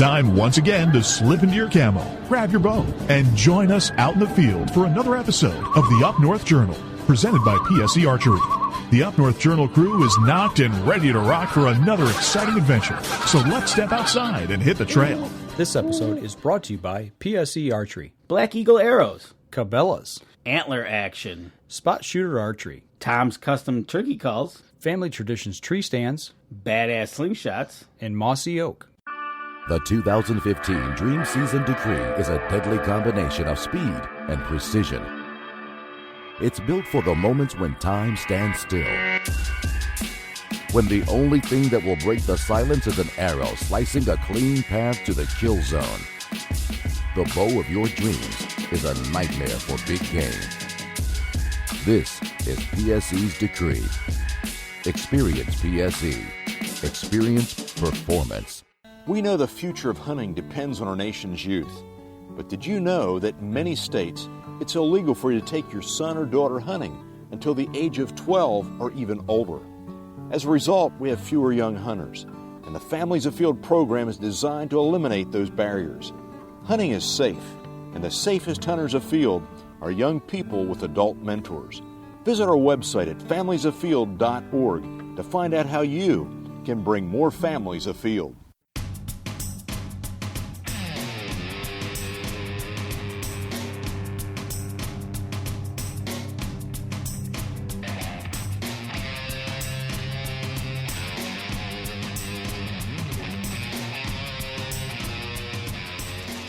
time once again to slip into your camo, grab your bow, and join us out in the field for another episode of the Up North Journal, presented by PSE Archery. The Up North Journal crew is knocked and ready to rock for another exciting adventure, so let's step outside and hit the trail. This episode is brought to you by PSE Archery, Black Eagle Arrows, Cabela's, Antler Action, Spot Shooter Archery, Tom's Custom Turkey Calls, Family Traditions Tree Stands, Badass Slingshots, and Mossy Oak. The 2015 Dream Season Decree is a deadly combination of speed and precision. It's built for the moments when time stands still. When the only thing that will break the silence is an arrow slicing a clean path to the kill zone. The bow of your dreams is a nightmare for big game. This is PSE's Decree. Experience PSE. Experience performance. We know the future of hunting depends on our nation's youth. But did you know that in many states, it's illegal for you to take your son or daughter hunting until the age of 12 or even older? As a result, we have fewer young hunters, and the Families Afield program is designed to eliminate those barriers. Hunting is safe, and the safest hunters afield are young people with adult mentors. Visit our website at familiesafield.org to find out how you can bring more families afield.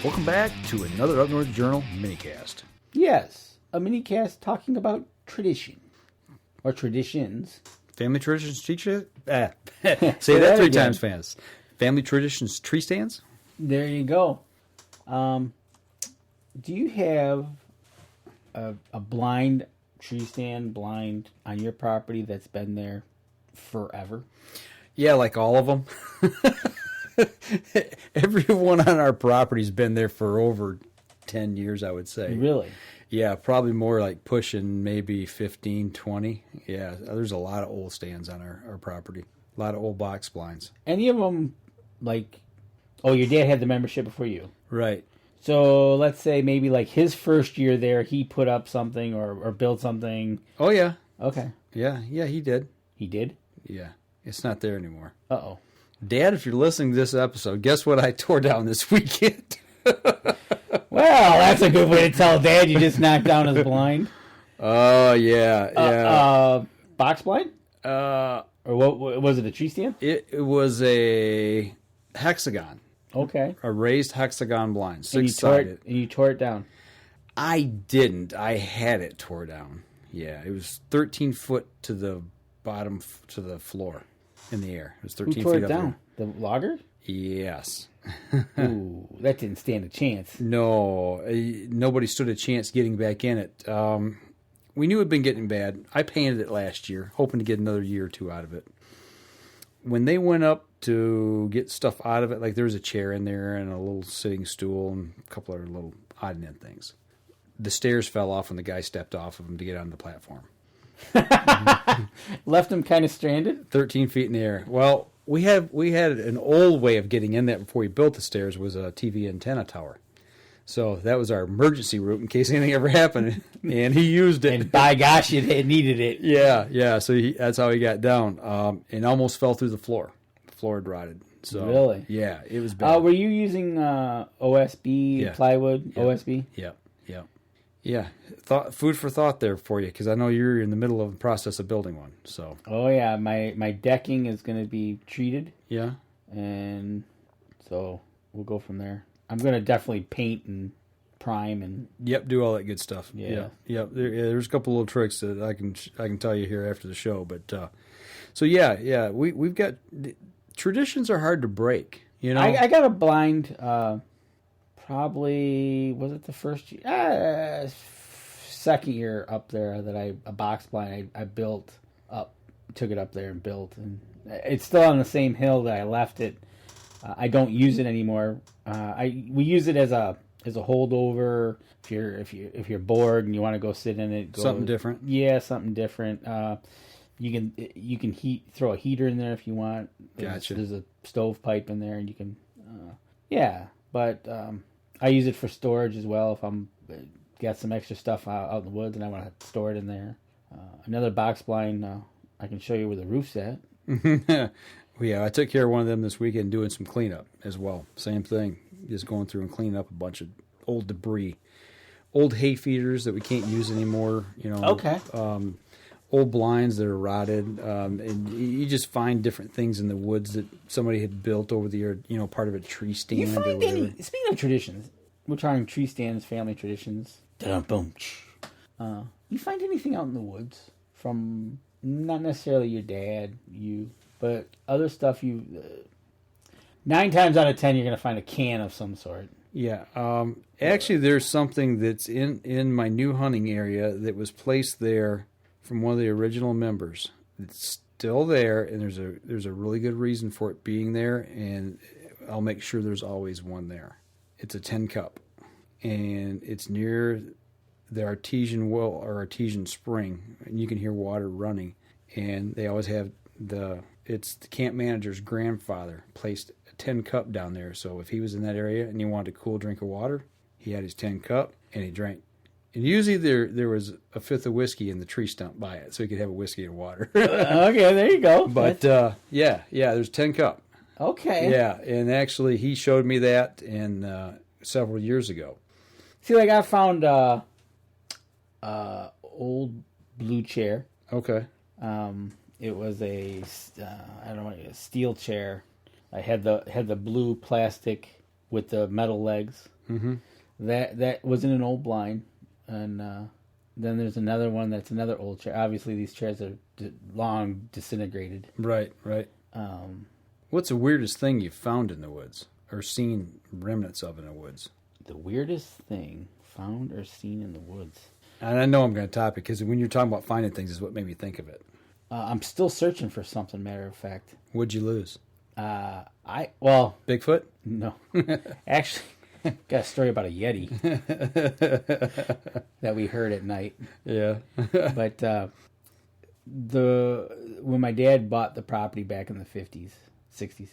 Welcome back to another Up North Journal Minicast. Yes, a minicast talking about tradition. Or traditions. Family Traditions Tree Stands? Say that three times fast. Family Traditions Tree Stands? There you go. Do you have a blind tree stand blind on your property that's been there forever? Yeah, like all of them. Everyone on our property's been there for over 10 years, I would say. Really? Yeah, probably more like pushing maybe 15, 20. Yeah, there's a lot of old stands on our property. A lot of old box blinds. Any of them, like, oh, your dad had the membership before you. Right. So let's say maybe like his first year there, he put up something or built something. Oh, yeah. Okay. Yeah, he did. He did? Yeah. It's not there anymore. Uh-oh. Dad, if you're listening to this episode, guess what I tore down this weekend? Well, that's a good way to tell Dad you just knocked down his blind. Oh, yeah. Box blind? Or what was it, a tree stand? It was a hexagon. Okay. A raised hexagon blind, And six-sided. you tore it down? I didn't. I had it tore down. Yeah, it was 13 foot to the bottom, to the floor in the air. It was 13 Who tore feet it up down? The logger? Yes. Ooh, that didn't stand a chance. No, nobody stood a chance getting back in it. We knew it had been getting bad. I painted it last year, hoping to get another year or two out of it. When they went up to get stuff out of it, like there was a chair in there and a little sitting stool and a couple other little odd and end things. The stairs fell off when the guy stepped off of them to get on the platform. Left him kind of stranded? 13 feet in the air. Well, we had an old way of getting in that before we built the stairs was a TV antenna tower. So that was our emergency route in case anything ever happened, and he used it. And by gosh, it needed it. Yeah. So that's how he got down, and almost fell through the floor. The floor had rotted. So really? Yeah, it was bad. Were you using OSB plywood? Yeah. OSB? Yeah. Food for thought there for you, because I know you're in the middle of the process of building one. So. Oh yeah, my decking is going to be treated. Yeah. And so we'll go from there. I'm going to definitely paint and prime and. Yep, do all that good stuff. Yeah. Yep. There's a couple little tricks that I can tell you here after the show, but so yeah, we've got traditions are hard to break. You know, I got a blind. Probably was it the first year, second year up there that a box blind I built up, took it up there and built, and it's still on the same hill that I left it. I don't use it anymore. We use it as a holdover if you're bored and you want to go sit in it. Something different. Yeah, something different. You can throw a heater in there if you want. Gotcha. There's a stovepipe in there, and you can. Yeah, but I use it for storage as well. If I'm got some extra stuff out in the woods and I want to store it in there. Another box blind. I can show you where the roof's at. Well, yeah, I took care of one of them this weekend doing some cleanup as well. Same thing, just going through and cleaning up a bunch of old debris, old hay feeders that we can't use anymore. Okay. Old blinds that are rotted, and you just find different things in the woods that somebody had built over the year. Part of a tree stand. You find speaking of traditions, we're talking tree stands, family traditions. Boom. You find anything out in the woods from not necessarily your dad, but other stuff 9 times out of 10 you're going to find a can of some sort. Yeah. Actually, there's something that's in my new hunting area that was placed there from one of the original members. It's still there, and there's a really good reason for it being there, and I'll make sure there's always one there. It's a tin cup, and it's near the artesian well or artesian spring, and you can hear water running. And they always have it's the camp manager's grandfather placed a tin cup down there. So if he was in that area and he wanted a cool drink of water, he had his tin cup and he drank. And usually there was a fifth of whiskey in the tree stump by it, so he could have a whiskey and water. Okay, there you go. But yeah, there's a tin cup. Okay. Yeah, and actually he showed me that several years ago. See, like I found old blue chair. Okay. It was a steel chair. I had the blue plastic with the metal legs. Mm-hmm. That was in an old blind, and then there's another one that's another old chair. Obviously, these chairs are long disintegrated. Right. What's the weirdest thing you've found in the woods or seen remnants of in the woods? The weirdest thing found or seen in the woods. And I know I'm going to top it because when you're talking about finding things is what made me think of it. I'm still searching for something, matter of fact. What'd you lose? Bigfoot? No. Actually, got a story about a Yeti that we heard at night. Yeah. But when my dad bought the property back in the 50s, 60s,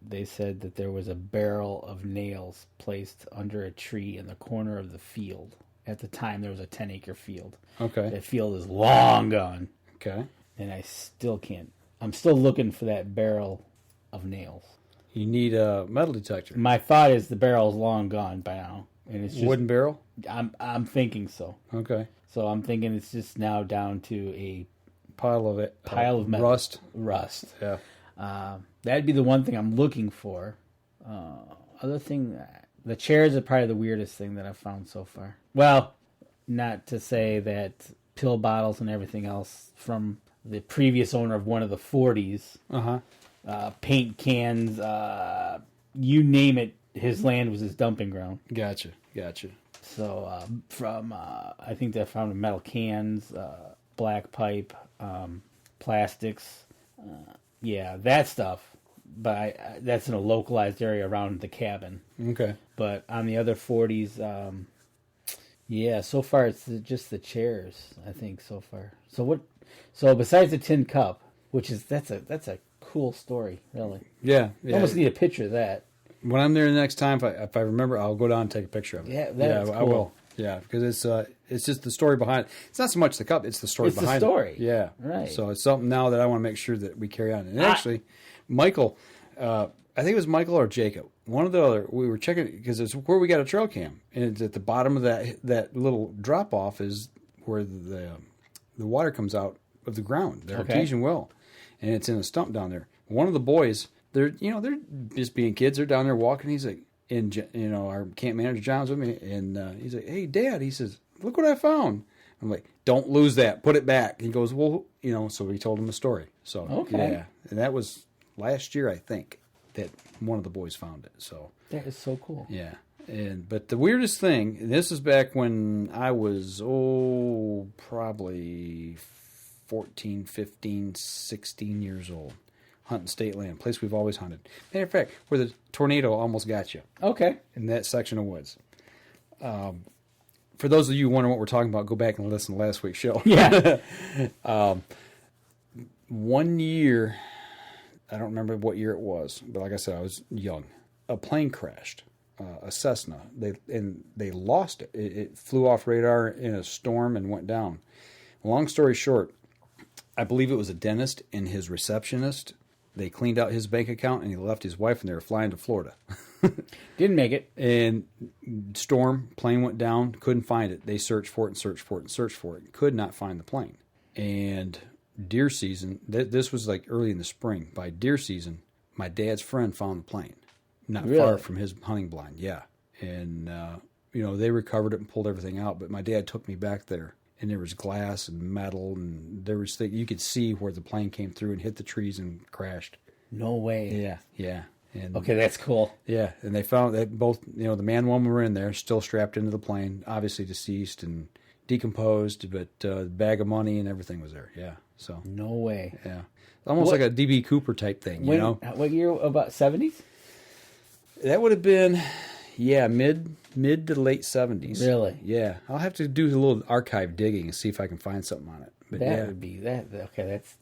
they said that there was a barrel of nails placed under a tree in the corner of the field. At the time, there was a 10-acre field. Okay. That field is long gone. Okay. And I still can't. I'm still looking for that barrel of nails. You need a metal detector. My thought is the barrel's long gone by now, and it's just wooden barrel. I'm thinking so. Okay. So I'm thinking it's just now down to a pile of metal. Rust. Yeah. That'd be the one thing I'm looking for. Other thing, the chairs are probably the weirdest thing that I've found so far. Well, not to say that pill bottles and everything else from the previous owner of one of the 40s. Paint cans, you name it, his land was his dumping ground. Gotcha. So I think they found metal cans, black pipe, plastics, that stuff. But that's in a localized area around the cabin. Okay. But on the other 40s, so far it's just the chairs, I think, so far. So besides the tin cup, which is that's a cool story, really. Yeah. You almost need a picture of that. When I'm there the next time, if I remember, I'll go down and take a picture of it. Yeah, that's cool. I will. Yeah, because it's just the story behind it. It's not so much the cup; it's the story behind it. It's the story. Yeah, right. So it's something now that I want to make sure that we carry on. And actually, Michael, I think it was Michael or Jacob, one or the other. We were checking because it's where we got a trail cam, and it's at the bottom of that little drop off is where the water comes out of the ground, the artesian well, and it's in a stump down there. One of the boys, they're just being kids. They're down there walking. He's like, our camp manager John's with me, and he's like, "Hey, Dad," he says, "Look what I found." I'm like, "Don't lose that. Put it back." He goes, "Well, So we told him a story. So yeah, and that was last year, I think, that one of the boys found it. So that is so cool. Yeah, but the weirdest thing, and this is back when I was probably 14, 15, 16 years old. Hunting state land, place we've always hunted. Matter of fact, where the tornado almost got you. Okay. In that section of woods. For those of you who wonder what we're talking about, go back and listen to last week's show. Yeah. 1 year, I don't remember what year it was, but like I said, I was young. a plane crashed, a Cessna. They lost it. It flew off radar in a storm and went down. Long story short, I believe it was a dentist and his receptionist. They cleaned out his bank account and he left his wife and they were flying to Florida. Didn't make it. And storm, plane went down, couldn't find it. They searched for it and searched for it and searched for it. Could not find the plane. And deer season, this was like early in the spring. By deer season, my dad's friend found the plane. Not far from his hunting blind, yeah. And, they recovered it and pulled everything out. But my dad took me back there. And there was glass and metal, and there was you could see where the plane came through and hit the trees and crashed. No way. Yeah. And, okay, that's cool. Yeah, and they found that both, the man and woman were in there, still strapped into the plane, obviously deceased and decomposed, but bag of money and everything was there. Yeah, so. No way. Yeah. Almost like a D.B. Cooper type thing, you know? What year? About 70s? That would have been, mid to late 70s. Really? Yeah. I'll have to do a little archive digging and see if I can find something on it. But that would be that. Okay, that's...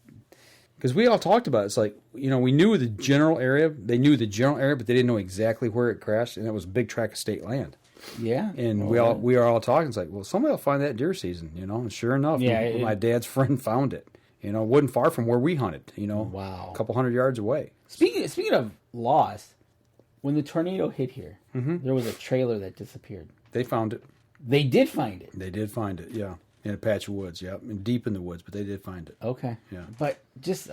Because we all talked about it. It's like, we knew the general area. They knew the general area, but they didn't know exactly where it crashed, and it was a big tract of state land. Yeah. And we are all talking. It's like, well, somebody will find that deer season, and sure enough, my dad's friend found it. It wasn't far from where we hunted, Wow. a couple 100 yards away. Speaking of lost, when the tornado hit here, there was a trailer that disappeared. They found it. They did find it. They did find it, yeah. In a patch of woods, yeah. And deep in the woods, but they did find it. Okay. Yeah. But just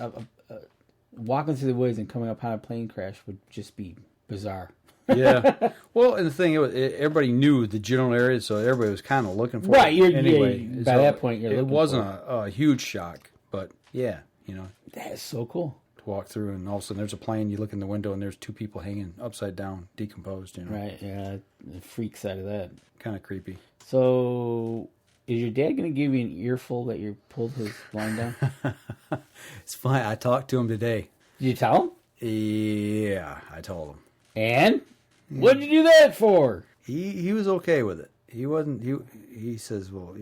walking through the woods and coming upon a plane crash would just be bizarre. Yeah. Well, and the thing, everybody knew the general area, so everybody was kind of looking for it. Right. Anyway, By that point, you're looking it wasn't a huge shock, but yeah, That is so cool. to walk through, and all of a sudden there's a plane, you look in the window, and there's two people hanging upside down, decomposed, Right, yeah. The freak side of that. Kind of creepy. So, is your dad going to give you an earful that you pulled his blind down? It's fine. I talked to him today. Did you tell him? Yeah, I told him. And? What did you do that for? He was okay with it. He wasn't, he says, well,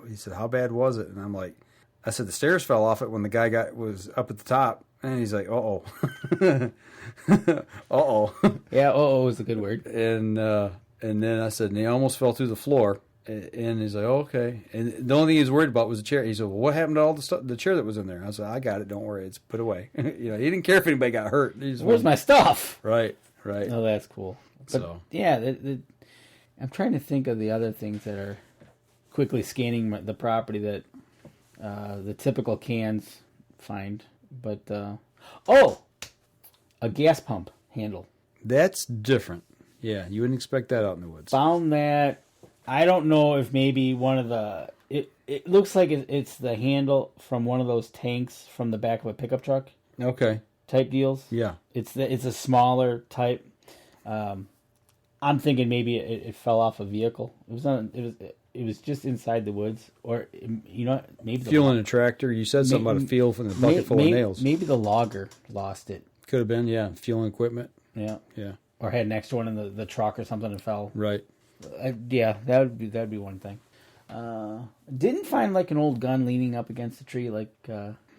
he said, how bad was it? And I'm like, I said, the stairs fell off it when the guy was up at the top. And he's like, uh-oh. Uh-oh. Yeah, uh-oh is a good word. And then I said, and he almost fell through the floor. And he's like, oh, okay. And the only thing he was worried about was the chair. He said, well, what happened to all the stuff, the chair that was in there? I said, I got it. Don't worry. It's put away. He didn't care if anybody got hurt. Where's my stuff? Right. Oh, that's cool. But, so. Yeah, I'm trying to think of the other things that are quickly scanning the property that the typical cans find. But, a gas pump handle. That's different. Yeah, you wouldn't expect that out in the woods. Found that. I don't know if maybe one of the... It looks like it's the handle from one of those tanks from the back of a pickup truck. Okay. Type deals. Yeah. It's a smaller type. I'm thinking maybe it fell off a vehicle. It was just inside the woods, or maybe fueling a tractor. You said something about a fuel from the bucket full of nails. Maybe the logger lost it. Could have been, yeah, fueling equipment. Yeah. Yeah. Or had an extra one in the truck or something and fell. Right. Yeah, that'd be one thing. Didn't find like an old gun leaning up against a tree, like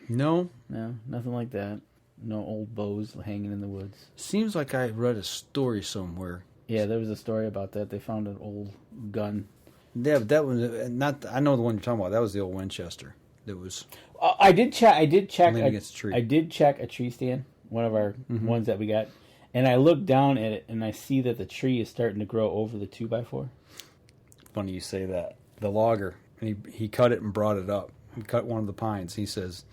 no, nothing like that. No old bows hanging in the woods. Seems like I read a story somewhere. Yeah, there was a story about that. They found an old gun. Yeah, but that was not. I know the one you're talking about. That was the old Winchester. That was. I did check. Against a tree. I did check a tree stand, one of our ones that we got, and I looked down at it and I see that the tree is starting to grow over the 2x4. Funny you say that. The logger, and he cut it and brought it up. He cut one of the pines. He says,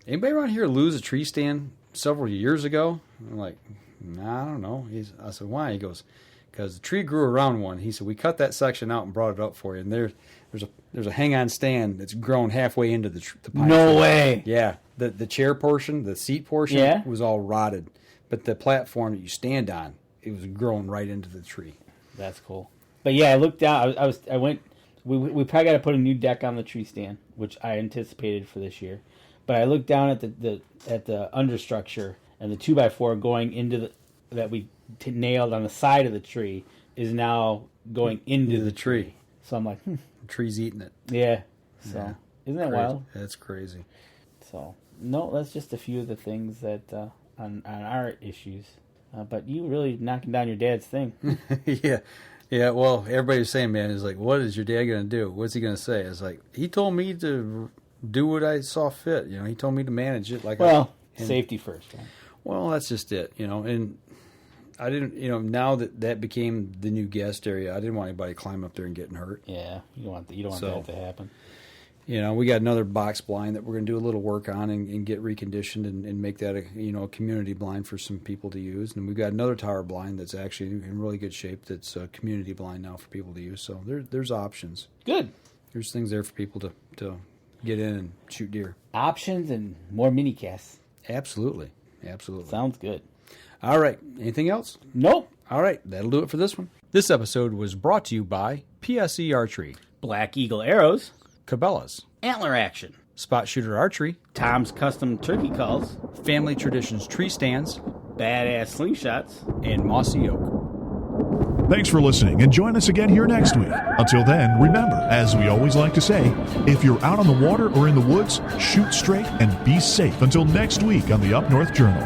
"Anybody around here lose a tree stand several years ago?" I'm like, "Nah, I don't know." I said, "Why?" He goes, "Because the tree grew around one." He said, "We cut that section out and brought it up for you." And there's a hang-on stand that's grown halfway into the pine. No tree. way. Yeah, the chair portion, the seat portion, was all rotted, but the platform that you stand on, it was growing right into the tree. That's cool. But yeah, I looked down. I went. We probably got to put a new deck on the tree stand, which I anticipated for this year. But I looked down at the understructure, and the 2x4 going into that we nailed on the side of the tree is now going into the tree. So I'm like, The tree's eating it. Yeah. So isn't that Crazy. wild? That's crazy. So no, that's just a few of the things that on our issues. But you really knocking down your dad's thing. Yeah. Yeah, well, everybody was saying, man, is like, what is your dad going to do? What's he going to say? It's like, he told me to do what I saw fit. You know, he told me to manage it. Safety first. Right? Well, that's just it, you know. And I didn't, you know, now that became the new guest area, I didn't want anybody climbing up there and getting hurt. Yeah, you don't want that to happen. You know, we got another box blind that we're going to do a little work on and get reconditioned and make that a community blind for some people to use. And we've got another tower blind that's actually in really good shape that's a community blind now for people to use. So there's options. Good. There's things there for people to get in and shoot deer. Options and more minicasts. Absolutely. Sounds good. All right. Anything else? Nope. All right. That'll do it for this one. This episode was brought to you by PSE Archery, Black Eagle Arrows, Cabela's, Antler Action, Spot Shooter Archery, Tom's Custom Turkey Calls, Family Traditions Tree Stands, Badass Slingshots, and Mossy Oak. Thanks for listening, and join us again here next week. Until then, remember, as we always like to say, if you're out on the water or in the woods, shoot straight and be safe until next week on the Up North Journal.